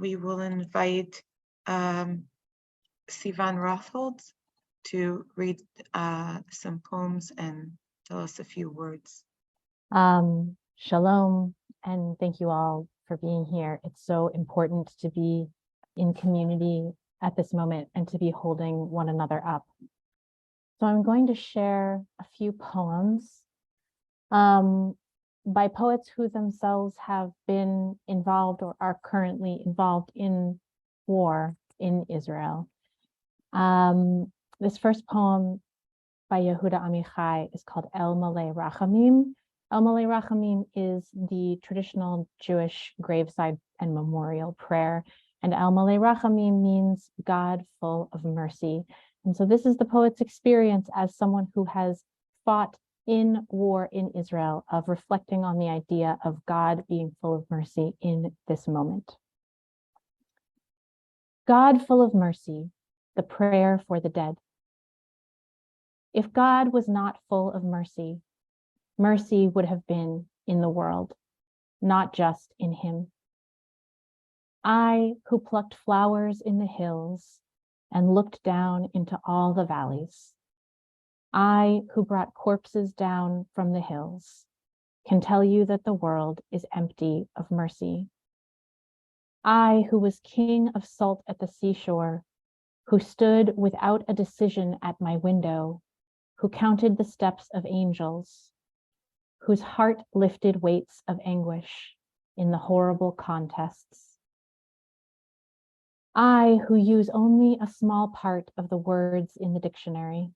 we will invite Sivan Rothold to read some poems and tell us a few words. Shalom, and thank you all for being here. It's so important to be in community at this moment and to be holding one another up. So I'm going to share a few poems by poets who themselves have been involved or are currently involved in war in Israel. This first poem by Yehuda Amichai is called El Malei Rachamim. El Malei Rachamim is the traditional Jewish graveside and memorial prayer. And El Malei Rachamim means God full of mercy. And so this is the poet's experience as someone who has fought in war in Israel, of reflecting on the idea of God being full of mercy in this moment. God full of mercy, the prayer for the dead. If God was not full of mercy, mercy would have been in the world, not just in him. I, who plucked flowers in the hills and looked down into all the valleys, I, who brought corpses down from the hills, can tell you that the world is empty of mercy. I, who was king of salt at the seashore, who stood without a decision at my window, who counted the steps of angels, whose heart lifted weights of anguish in the horrible contests. I, who use only a small part of the words in the dictionary.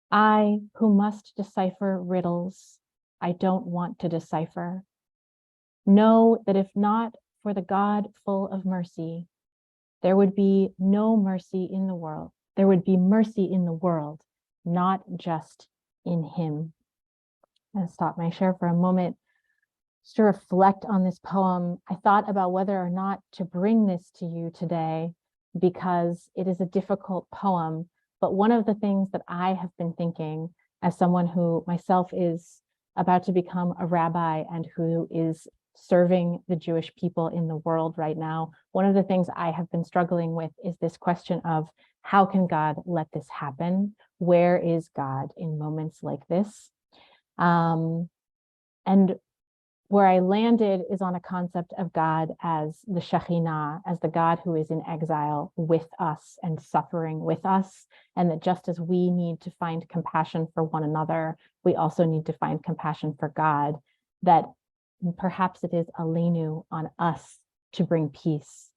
I, who must decipher riddles I don't want to decipher, know that if not for the God full of mercy, there would be no mercy in the world. There would be mercy in the world, not just in him. I'm going to stop my share for a moment just to reflect on this poem. I thought about whether or not to bring this to you today because it is a difficult poem. But one of the things that I have been thinking as someone who myself is about to become a rabbi and who is serving the Jewish people in the world right now, one of the things I have been struggling with is this question of how can God let this happen? Where is God in moments like this? And where I landed is on a concept of God as the Shekhinah, as the God who is in exile with us and suffering with us. And that just as we need to find compassion for one another, we also need to find compassion for God, that perhaps it is Aleinu on us to bring peace.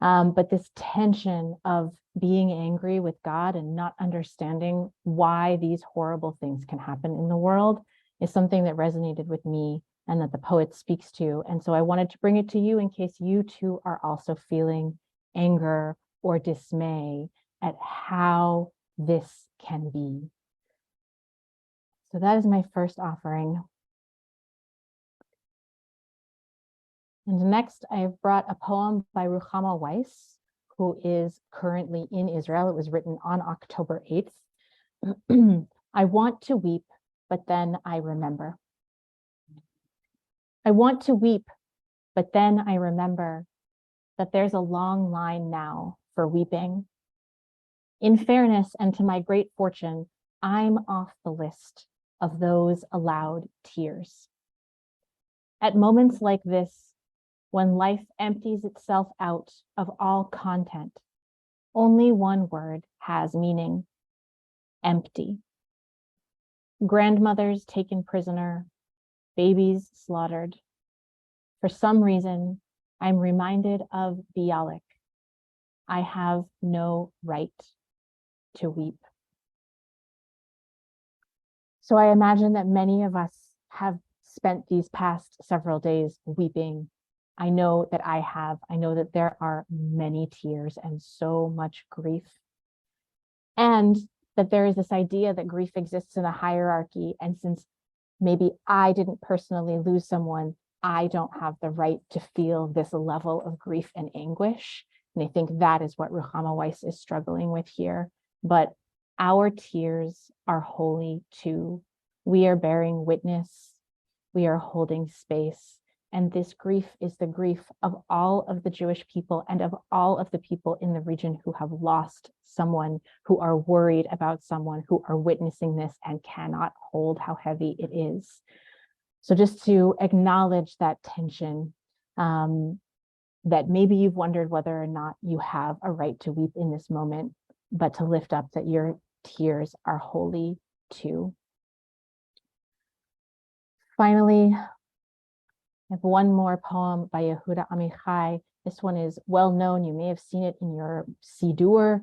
But this tension of being angry with God and not understanding why these horrible things can happen in the world is something that resonated with me and that the poet speaks to. And so I wanted to bring it to you in case you too are also feeling anger or dismay at how this can be. So that is my first offering. And next, I've brought a poem by Ruchama Weiss, who is currently in Israel. It was written on October 8th. I want to weep, but then I remember. I want to weep, but then I remember that there's a long line now for weeping. In fairness and to my great fortune, I'm off the list of those allowed tears. At moments like this, when life empties itself out of all content, only one word has meaning: empty. Grandmothers taken prisoner, babies slaughtered. For some reason, I'm reminded of Bialik. I have no right to weep. So I imagine that many of us have spent these past several days weeping. I know that I have. I know that there are many tears and so much grief. And that there is this idea that grief exists in a hierarchy. And since maybe I didn't personally lose someone, I don't have the right to feel this level of grief and anguish. And I think that is what Ruchama Weiss is struggling with here. But our tears are holy too. We are bearing witness. We are holding space. And this grief is the grief of all of the Jewish people and of all of the people in the region who have lost someone, who are worried about someone, who are witnessing this and cannot hold how heavy it is. So just to acknowledge that tension, that maybe you've wondered whether or not you have a right to weep in this moment, but to lift up that your tears are holy too. Finally, I have one more poem by Yehuda Amichai. This one is well known. You may have seen it in your Siddur.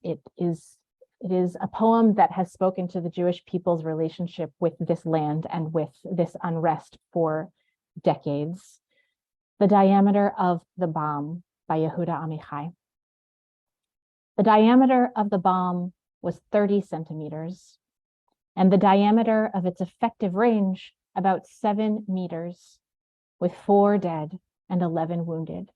It is a poem that has spoken to the Jewish people's relationship with this land and with this unrest for decades. The Diameter of the Bomb by Yehuda Amichai. The diameter of the bomb was 30 centimeters, and the diameter of its effective range about 7 meters, with 4 dead and 11 wounded.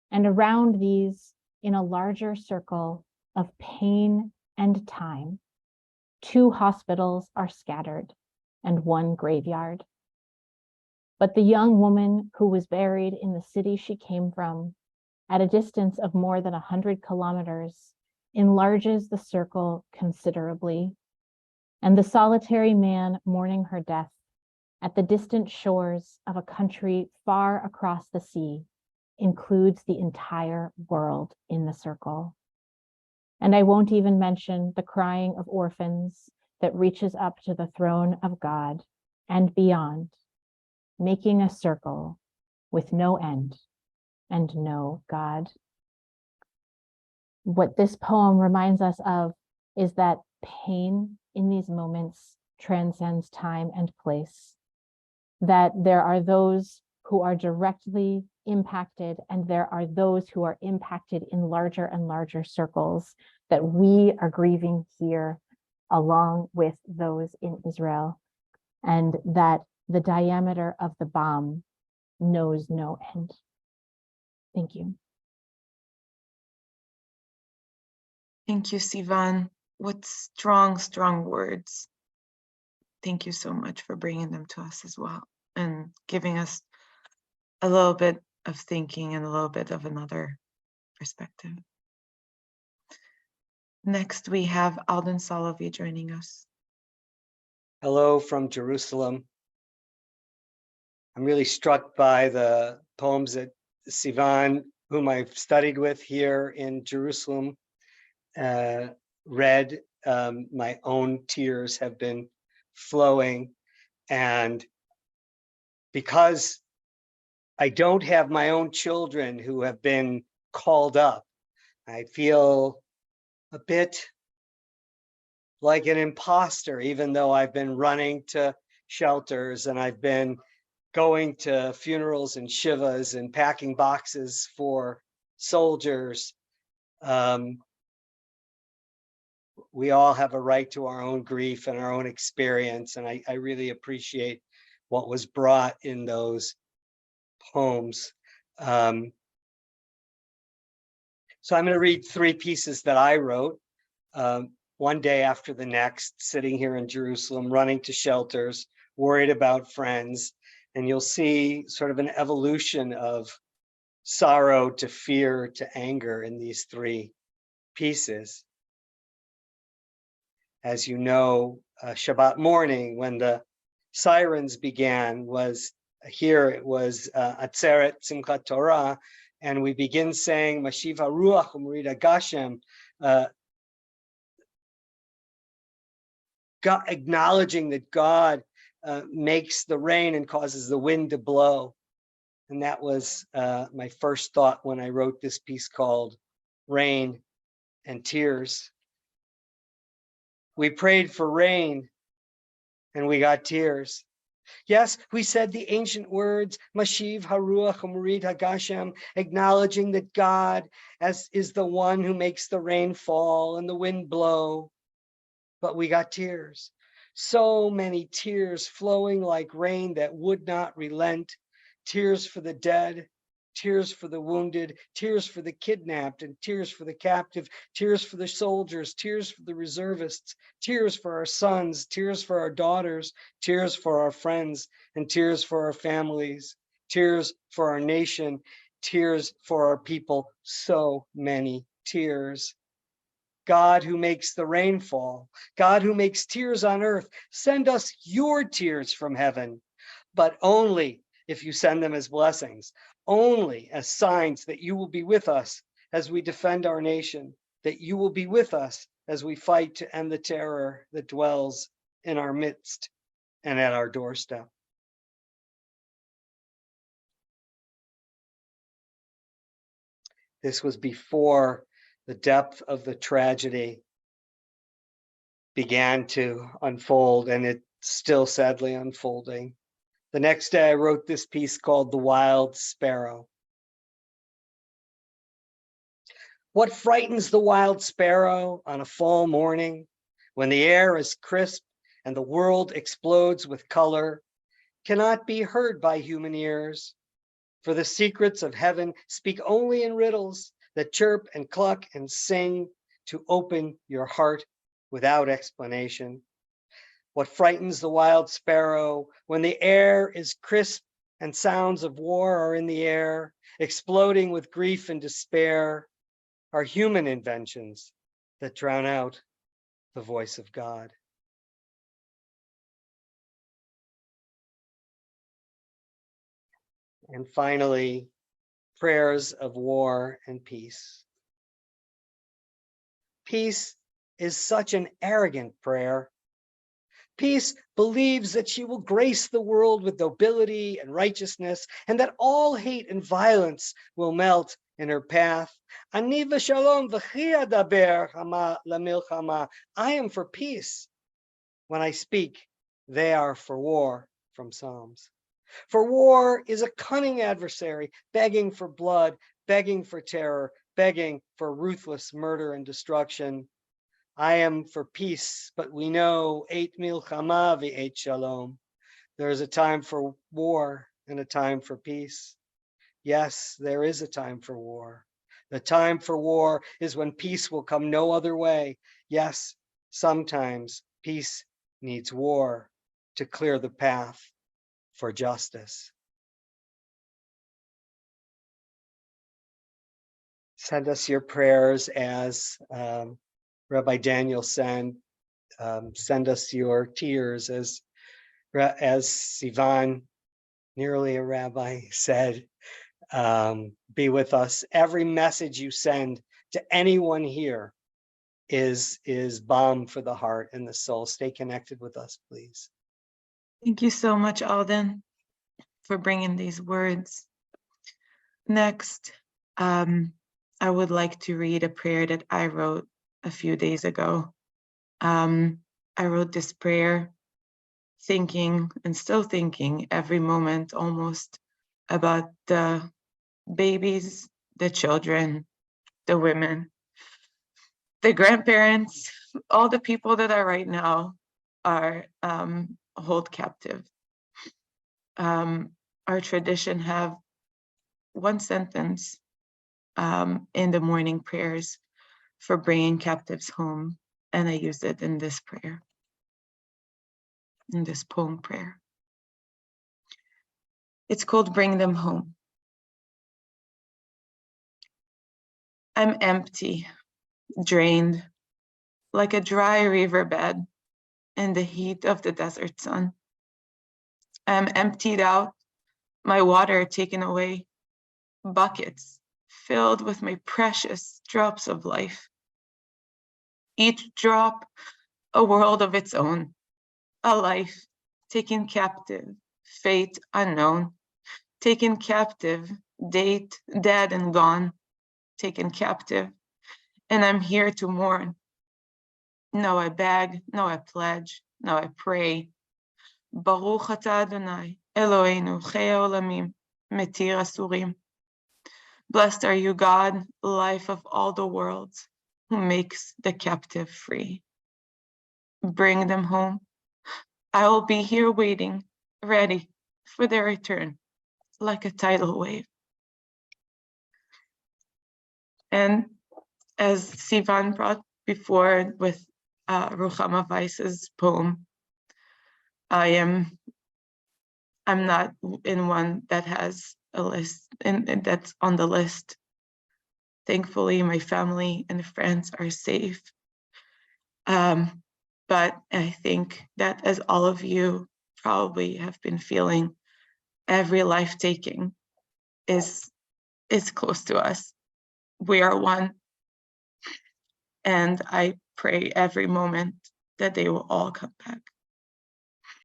And around these, in a larger circle of pain and time, 2 hospitals are scattered and 1 graveyard. But the young woman who was buried in the city she came from, at a distance of more than 100 kilometers, enlarges the circle considerably. And the solitary man mourning her death at the distant shores of a country far across the sea includes the entire world in the circle. And I won't even mention the crying of orphans that reaches up to the throne of God and beyond, making a circle with no end and no God. What this poem reminds us of is that pain in these moments transcends time and place, that there are those who are directly impacted and there are those who are impacted in larger and larger circles, that we are grieving here along with those in Israel, and that the diameter of the bomb knows no end. Thank you. Thank you, Sivan. What strong, strong words. Thank you so much for bringing them to us as well and giving us a little bit of thinking and a little bit of another perspective. Next, we have Alden Solovey joining us. Hello from Jerusalem. I'm really struck by the poems that Sivan, whom I've studied with here in Jerusalem, read. My own tears have been flowing. And because I don't have my own children who have been called up, I feel a bit like an imposter, even though I've been running to shelters and I've been going to funerals and shivas and packing boxes for soldiers. We all have a right to our own grief and our own experience, and I really appreciate what was brought in those poems. So I'm going to read 3 pieces that I wrote. One day after the next, sitting here in Jerusalem, running to shelters, worried about friends. And you'll see sort of an evolution of sorrow to fear to anger in these 3 pieces. As you know, Shabbat morning, when the sirens began, was here, it was Atzeret Simchat Torah, and we begin saying Mashiv HaRuach U'Morid HaGashem, acknowledging that God makes the rain and causes the wind to blow. And that was my first thought when I wrote this piece called Rain and Tears. We prayed for rain and we got tears. Yes, we said the ancient words, Mashiv HaRuach U'Morid HaGashem, acknowledging that God is the one who makes the rain fall and the wind blow. But we got tears. So many tears flowing like rain that would not relent. Tears for the dead, tears for the wounded, tears for the kidnapped, and tears for the captive, tears for the soldiers, tears for the reservists, tears for our sons, tears for our daughters, tears for our friends, and tears for our families, tears for our nation, tears for our people, so many tears. God who makes the rain fall, God who makes tears on earth, send us your tears from heaven, but only if you send them as blessings, only as signs that you will be with us as we defend our nation, that you will be with us as we fight to end the terror that dwells in our midst and at our doorstep. This was before the depth of the tragedy began to unfold, and it's still sadly unfolding. The next day, I wrote this piece called The Wild Sparrow. What frightens the wild sparrow on a fall morning when the air is crisp and the world explodes with color cannot be heard by human ears, for the secrets of heaven speak only in riddles that chirp and cluck and sing to open your heart without explanation. What frightens the wild sparrow when the air is crisp and sounds of war are in the air, exploding with grief and despair, are human inventions that drown out the voice of God. And finally, prayers of war and peace. Peace is such an arrogant prayer. Peace believes that she will grace the world with nobility and righteousness, and that all hate and violence will melt in her path. Ani v'shalom v'chi adaber hama lamilchama. I am for peace. When I speak, they are for war, from Psalms. For war is a cunning adversary, begging for blood, begging for terror, begging for ruthless murder and destruction. I am for peace, but we know eit milchama v'eit shalom. There is a time for war and a time for peace. Yes, there is a time for war. The time for war is when peace will come no other way. Yes, sometimes peace needs war to clear the path for justice. Send us your prayers as Rabbi Daniel send us your tears as Sivan, nearly a rabbi, said, be with us. Every message you send to anyone here is balm for the heart and the soul. Stay connected with us, please. Thank you so much, Alden, for bringing these words. Next, I would like to read a prayer that I wrote a few days ago. I wrote this prayer thinking and still thinking every moment almost about the babies, the children, the women, the grandparents, all the people that are right now are held captive. Our tradition have one sentence in the morning prayers for bringing captives home, and I used it in this prayer, in this poem prayer. It's called Bring Them Home. I'm empty, drained, like a dry riverbed in the heat of the desert sun. I'm emptied out, my water taken away, buckets filled with my precious drops of life. Each drop a world of its own, a life taken captive, fate unknown, taken captive, date dead and gone, taken captive, and I'm here to mourn. Now I beg, now I pledge, now I pray. Baruch atah Adonai, Eloheinu, chei olamim, metir asurim. Blessed are you, God, life of all the worlds, who makes the captive free. Bring them home. I will be here waiting, ready for their return, like a tidal wave. And as Sivan brought before with Ruchama Weiss's poem, I'm not in one that has a list and that's on the list. Thankfully, my family and friends are safe. But I think that as all of you probably have been feeling, every life taking is close to us. We are one. And I pray every moment that they will all come back.